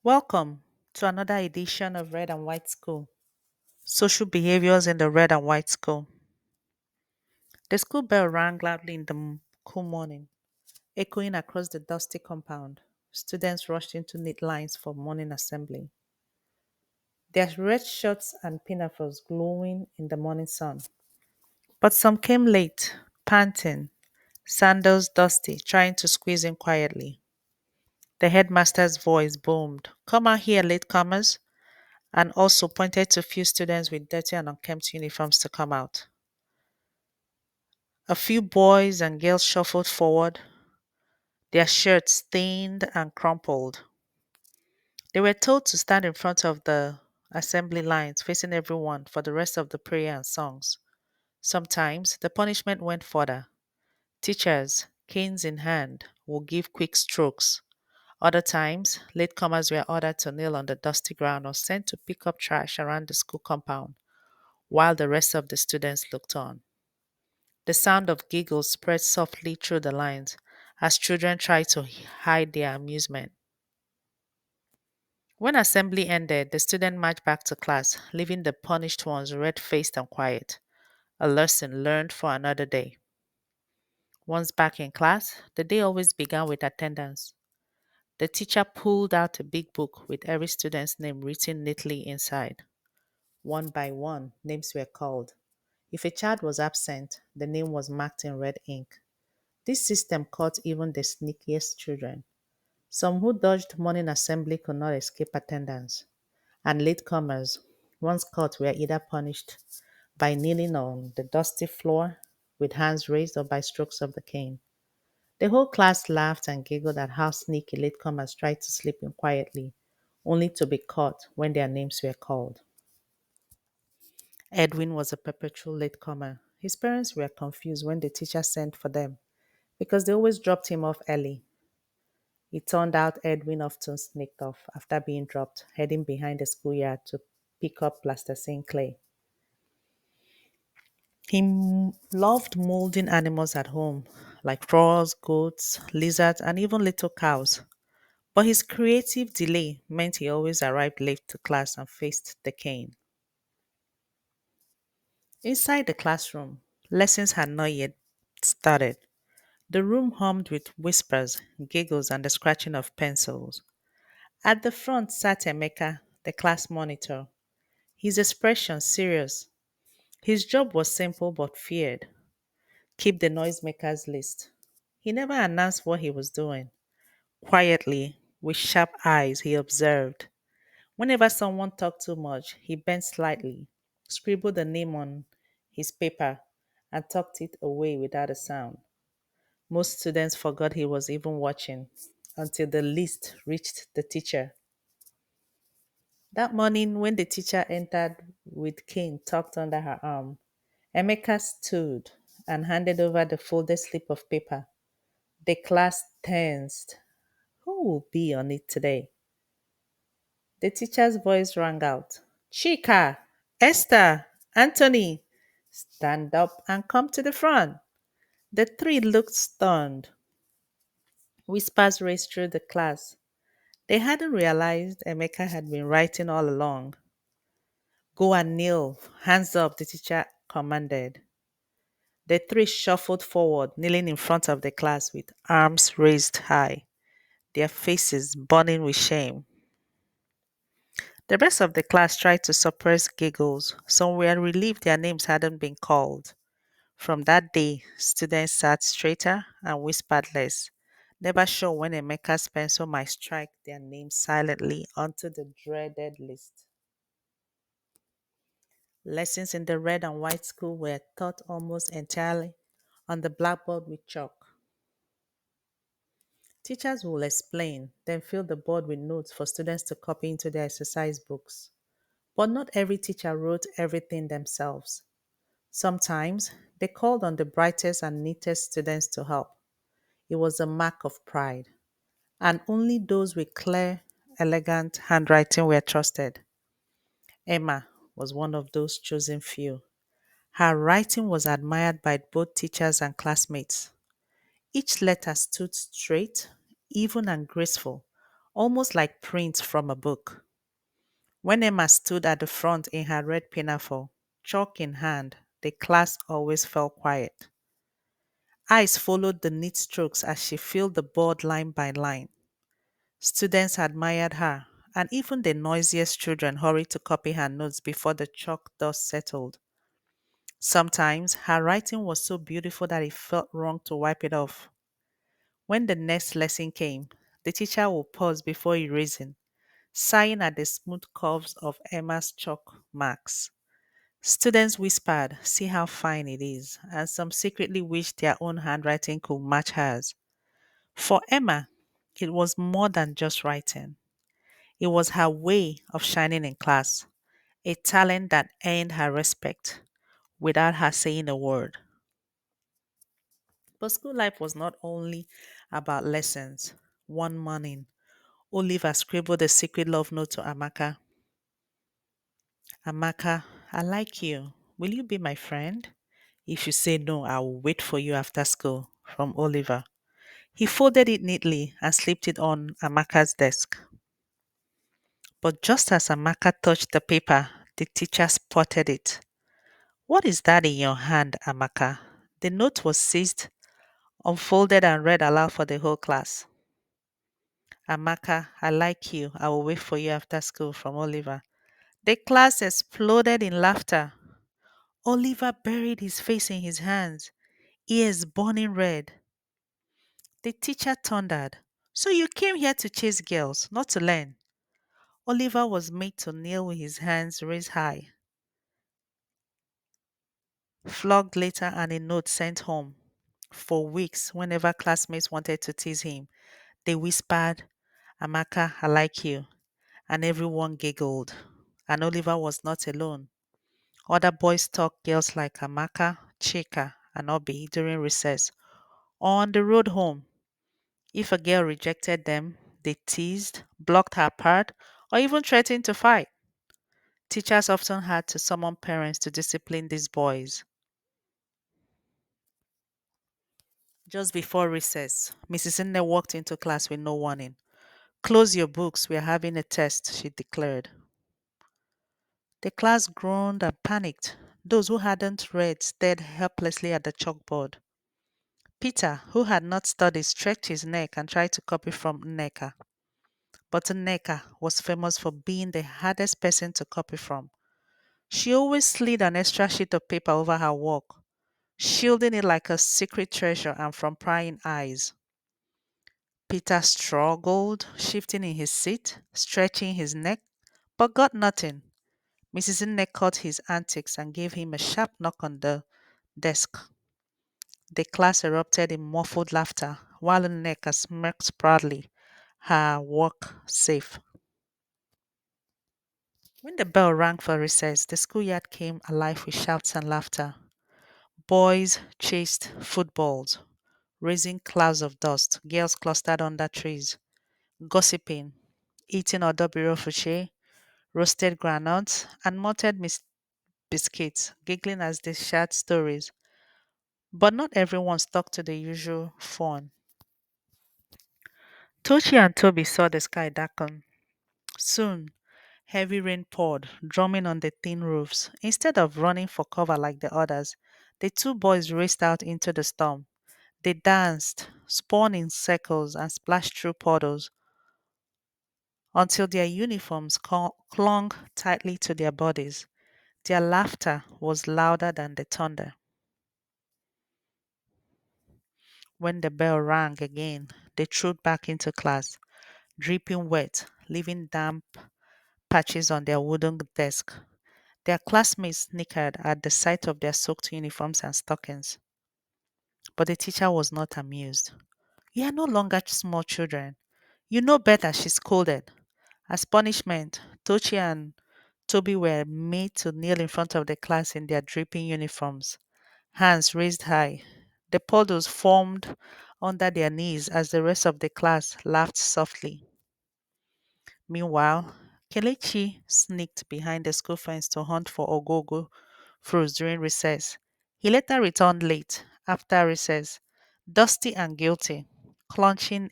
Welcome to another edition of Red and White School. Social behaviors in the Red and White School. The school bell rang loudly in the cool morning, echoing across the dusty compound. Students rushed into neat lines for morning assembly, their red shirts and pinafores glowing in the morning sun. But some came late, panting, sandals dusty, trying to squeeze in quietly. The headmaster's voice boomed, "Come out here, latecomers," and also pointed to a few students with dirty and unkempt uniforms to come out. A few boys and girls shuffled forward, their shirts stained and crumpled. They were told to stand in front of the assembly lines facing everyone for the rest of the prayer and songs. Sometimes the punishment went further. Teachers, canes in hand, would give quick strokes. Other times, latecomers were ordered to kneel on the dusty ground or sent to pick up trash around the school compound while the rest of the students looked on. The sound of giggles spread softly through the lines as children tried to hide their amusement. When assembly ended, the students marched back to class, leaving the punished ones red faced and quiet, a lesson learned for another day. Once back in class, the day always began with attendance. The teacher pulled out a big book with every student's name written neatly inside. One by one, names were called. If a child was absent, the name was marked in red ink. This system caught even the sneakiest children. Some who dodged morning assembly could not escape attendance, and latecomers, once caught, were either punished by kneeling on the dusty floor with hands raised or by strokes of the cane. The whole class laughed and giggled at how sneaky latecomers tried to slip in quietly, only to be caught when their names were called. Edwin was a perpetual latecomer. His parents were confused when the teacher sent for them because they always dropped him off early. It turned out Edwin often sneaked off after being dropped, heading behind the schoolyard to pick up plasticine clay. He loved molding animals at home, like frogs, goats, lizards, and even little cows. But his creative delay meant he always arrived late to class and faced the cane. Inside the classroom, lessons had not yet started. The room hummed with whispers, giggles, and the scratching of pencils. At the front sat Emeka, the class monitor, his expression serious. His job was simple but feared: keep the noisemakers list. He never announced what he was doing. Quietly, with sharp eyes, he observed. Whenever someone talked too much, he bent slightly, scribbled a name on his paper, and tucked it away without a sound. Most students forgot he was even watching until the list reached the teacher. That morning, when the teacher entered with cane tucked under her arm, Emeka stood and handed over the folded slip of paper. The class tensed. Who will be on it today? The teacher's voice rang out. Chika, Esther, Anthony, stand up and come to the front. The three looked stunned. Whispers raced through the class. They hadn't realized Emeka had been writing all along. Go and kneel, hands up, the teacher commanded. The three shuffled forward, kneeling in front of the class with arms raised high, their faces burning with shame. The rest of the class tried to suppress giggles. Some were relieved their names hadn't been called. From that day, students sat straighter and whispered less, never sure when Emeka's pencil might strike their names silently onto the dreaded list. Lessons in the red and white school were taught almost entirely on the blackboard with chalk. Teachers will explain, then fill the board with notes for students to copy into their exercise books. But not every teacher wrote everything themselves. Sometimes they called on the brightest and neatest students to help. It was a mark of pride, and only those with clear, elegant handwriting were trusted. Emma was one of those chosen few. Her writing was admired by both teachers and classmates. Each letter stood straight, even and graceful, almost like prints from a book. When Emma stood at the front in her red pinafore, chalk in hand, the class always fell quiet. Eyes followed the neat strokes as she filled the board line by line. Students admired her, and even the noisiest children hurried to copy her notes before the chalk dust settled. Sometimes her writing was so beautiful that it felt wrong to wipe it off. When the next lesson came, the teacher would pause before erasing, sighing at the smooth curves of Emma's chalk marks. Students whispered, "See how fine it is," and some secretly wished their own handwriting could match hers. For Emma, it was more than just writing, it was her way of shining in class, a talent that earned her respect without her saying a word. But school life was not only about lessons. One morning, Oliver scribbled a secret love note to Amaka. "Amaka, I like you. Will you be my friend? If you say no, I will wait for you after school." From Oliver. He folded it neatly and slipped it on Amaka's desk. But just as Amaka touched the paper, the teacher spotted it. "What is that in your hand, Amaka?" The note was seized, unfolded, and read aloud for the whole class. "Amaka, I like you. I will wait for you after school." From Oliver. The class exploded in laughter. Oliver buried his face in his hands, ears burning red. The teacher thundered, "So you came here to chase girls, not to learn?" Oliver was made to kneel with his hands raised high, flogged later, and a note sent home. For weeks, whenever classmates wanted to tease him, they whispered, "Amaka, I like you." And everyone giggled. And Oliver was not alone. Other boys stalked girls like Amaka, Chika, and Obi during recess or on the road home. If a girl rejected them, they teased, blocked her path, or even threatened to fight. Teachers often had to summon parents to discipline these boys. Just before recess, Mrs. Nne walked into class with no warning. "Close your books, we are having a test," she declared. The class groaned and panicked. Those who hadn't read stared helplessly at the chalkboard. Peter, who had not studied, stretched his neck and tried to copy from Nneka. But Nneka was famous for being the hardest person to copy from. She always slid an extra sheet of paper over her work, shielding it like a secret treasure and from prying eyes. Peter struggled, shifting in his seat, stretching his neck, but got nothing. Mrs. Nne caught his antics and gave him a sharp knock on the desk. The class erupted in muffled laughter while Nneka smirked proudly, her work safe. When the bell rang for recess, the schoolyard came alive with shouts and laughter. Boys chased footballs, raising clouds of dust. Girls clustered under trees, gossiping, eating odobiro fuche, roasted granuts, and malted biscuits, giggling as they shared stories. But not everyone stuck to the usual fun. Tochi and Toby saw the sky darken. Soon, heavy rain poured, drumming on the thin roofs. Instead of running for cover like the others, the two boys raced out into the storm. They danced, spun in circles, and splashed through puddles until their uniforms clung tightly to their bodies. Their laughter was louder than the thunder. When the bell rang again, they trooped back into class, dripping wet, leaving damp patches on their wooden desk. Their classmates snickered at the sight of their soaked uniforms and stockings. But the teacher was not amused. "You are no longer small children. You know better," she scolded. As punishment, Tochi and Toby were made to kneel in front of the class in their dripping uniforms, hands raised high. The puddles formed under their knees as the rest of the class laughed softly. Meanwhile, Kelechi sneaked behind the school fence to hunt for ogogo fruits during recess. He later returned late after recess, dusty and guilty, clutching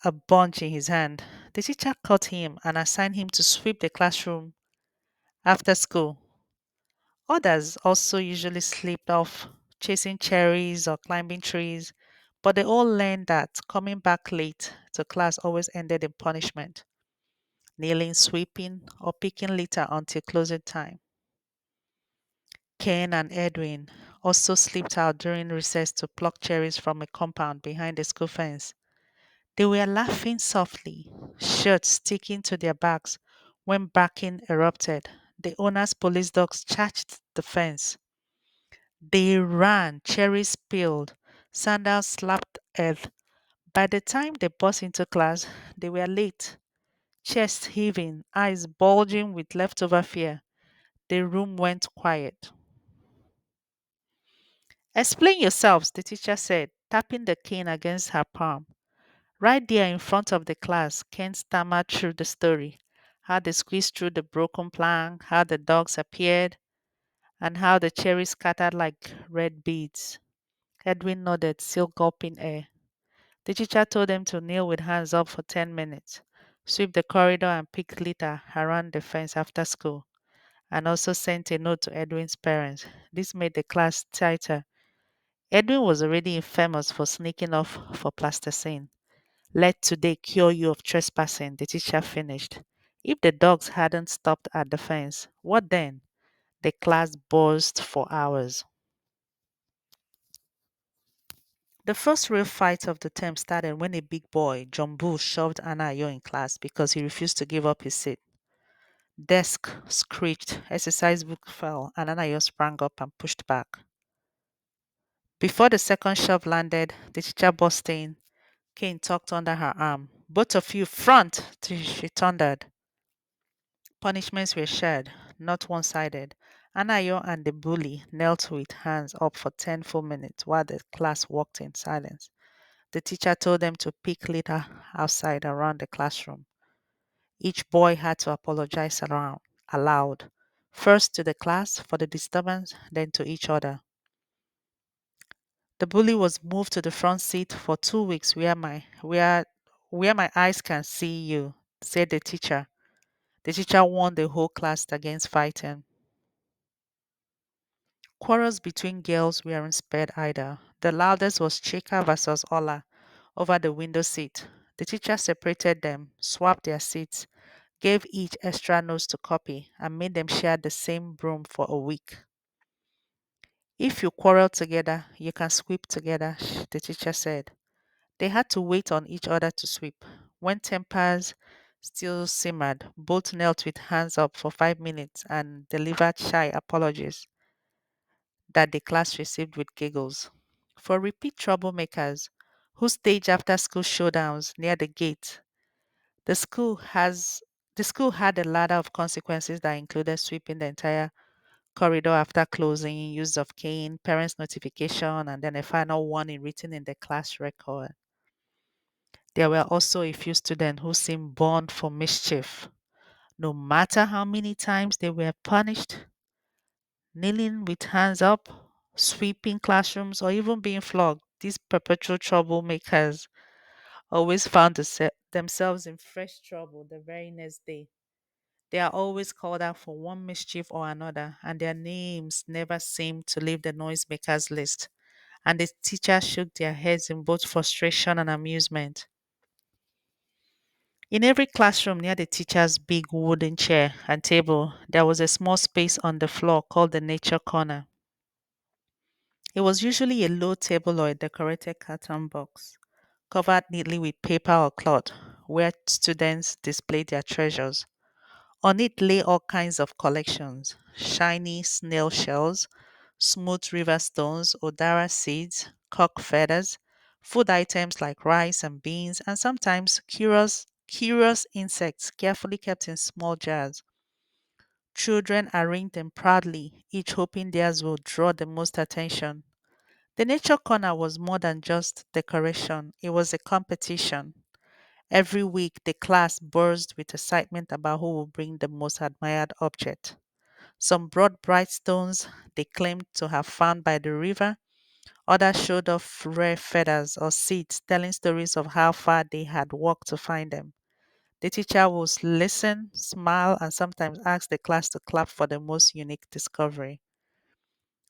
a bunch in his hand. The teacher caught him and assigned him to sweep the classroom after school. Others also usually slipped off chasing cherries or climbing trees, but they all learned that coming back late to class always ended in punishment, kneeling, sweeping, or picking litter until closing time. Ken and Edwin also slipped out during recess to pluck cherries from a compound behind the school fence. They were laughing softly, shirts sticking to their backs when barking erupted. The owner's police dogs charged the fence. They ran, cherries spilled, sandals slapped earth. By the time they burst into class, they were late, chest heaving, eyes bulging with leftover fear. The room went quiet. Explain yourselves, the teacher said, tapping the cane against her palm. Right there in front of the class, Ken stammered through the story, how they squeezed through the broken plank, how the dogs appeared, and how the cherries scattered like red beads. Edwin nodded, still gulping air. The teacher told them to kneel with hands up for 10 minutes, sweep the corridor, and pick litter around the fence after school, and also sent a note to Edwin's parents. This made the class tighter. Edwin was already infamous for sneaking off for plasticine. Let today cure you of trespassing, the teacher finished. If the dogs hadn't stopped at the fence, what then? The class buzzed for hours. The first real fight of the term started when a big boy, John Bull, shoved Anayo in class because he refused to give up his seat. Desk screeched, exercise book fell, and Anayo sprang up and pushed back. Before the second shove landed, the teacher burst in. Kane tucked under her arm. Both of you, front! She thundered. Punishments were shared, not one sided. Anayo and the bully knelt with hands up for 10 full minutes while the class walked in silence. The teacher told them to pick litter outside around the classroom. Each boy had to apologize aloud, first to the class for the disturbance, then to each other. The bully was moved to the front seat for 2 weeks where my eyes can see you, said the teacher. The teacher warned the whole class against fighting. Quarrels between girls weren't spared either. The loudest was Chika versus Ola over the window seat. The teacher separated them, swapped their seats, gave each extra notes to copy, and made them share the same broom for a week. If you quarrel together, you can sweep together, the teacher said. They had to wait on each other to sweep. When tempers still simmered, both knelt with hands up for 5 minutes and delivered shy apologies that the class received with giggles. For repeat troublemakers who stage after school showdowns near the gate, the school has the school had a ladder of consequences that included sweeping the entire corridor after closing, use of cane, parents' notification, and then a final warning written in the class record. There were also a few students who seemed born for mischief. No matter how many times they were punished, kneeling with hands up, sweeping classrooms, or even being flogged, these perpetual troublemakers always found themselves in fresh trouble the very next day. They are always called out for one mischief or another, and their names never seem to leave the noisemakers list. And the teachers shook their heads in both frustration and amusement. In every classroom near the teacher's big wooden chair and table, there was a small space on the floor called the nature corner. It was usually a low table or a decorated carton box, covered neatly with paper or cloth, where students displayed their treasures. On it lay all kinds of collections: shiny snail shells, smooth river stones, odara seeds, cock feathers, food items like rice and beans, and sometimes curious insects carefully kept in small jars. Children arranged them proudly, each hoping theirs would draw the most attention. The nature corner was more than just decoration, it was a competition. Every week, the class buzzed with excitement about who would bring the most admired object. Some brought bright stones they claimed to have found by the river, Others showed off rare feathers or seeds, telling stories of how far they had walked to find them. The teacher would listen, smile, and sometimes ask the class to clap for the most unique discovery.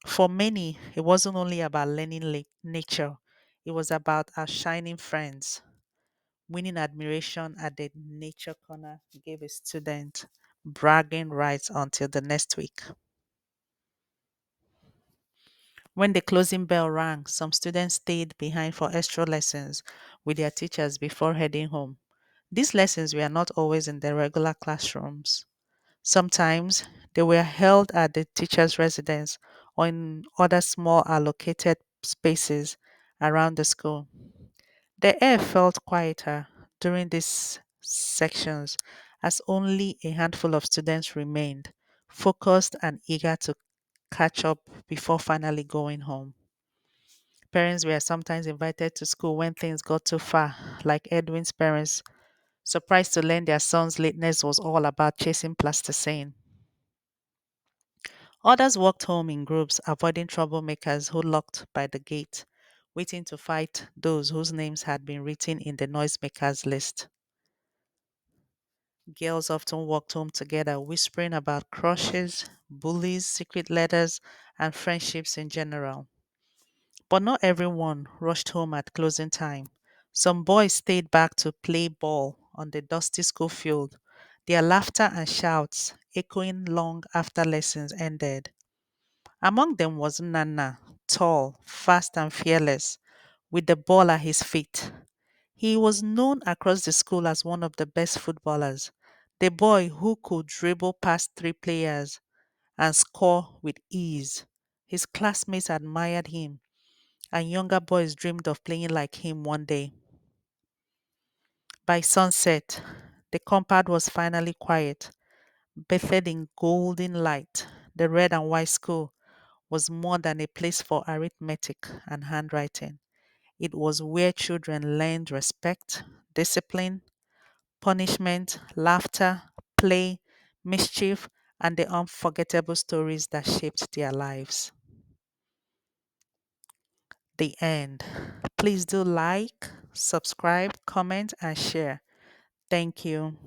For many, it wasn't only about learning nature, it was about outshining friends. Winning admiration at the nature corner gave a student bragging rights until the next week. When the closing bell rang, some students stayed behind for extra lessons with their teachers before heading home. These lessons were not always in the regular classrooms. Sometimes they were held at the teacher's residence or in other small allocated spaces around the school. The air felt quieter during these sections as only a handful of students remained, focused and eager to catch up before finally going home. Parents were sometimes invited to school when things got too far, like Edwin's parents, surprised to learn their son's lateness was all about chasing plasticine. Others walked home in groups, avoiding troublemakers who locked by the gate, waiting to fight those whose names had been written in the noisemakers list. Girls often walked home together, whispering about crushes, bullies, secret letters, and friendships in general. But not everyone rushed home at closing time. Some boys stayed back to play ball on the dusty school field, their laughter and shouts echoing long after lessons ended. Among them was Nnanna, tall, fast, and fearless, with the ball at his feet. He was known across the school as one of the best footballers, the boy who could dribble past three players and score with ease. His classmates admired him, and younger boys dreamed of playing like him one day. By sunset, the compound was finally quiet, bathed in golden light. The red and white school was more than a place for arithmetic and handwriting. It was where children learned respect, discipline, punishment, laughter, play, mischief, and the unforgettable stories that shaped their lives. The end. Please do like, subscribe, comment, and share. Thank you.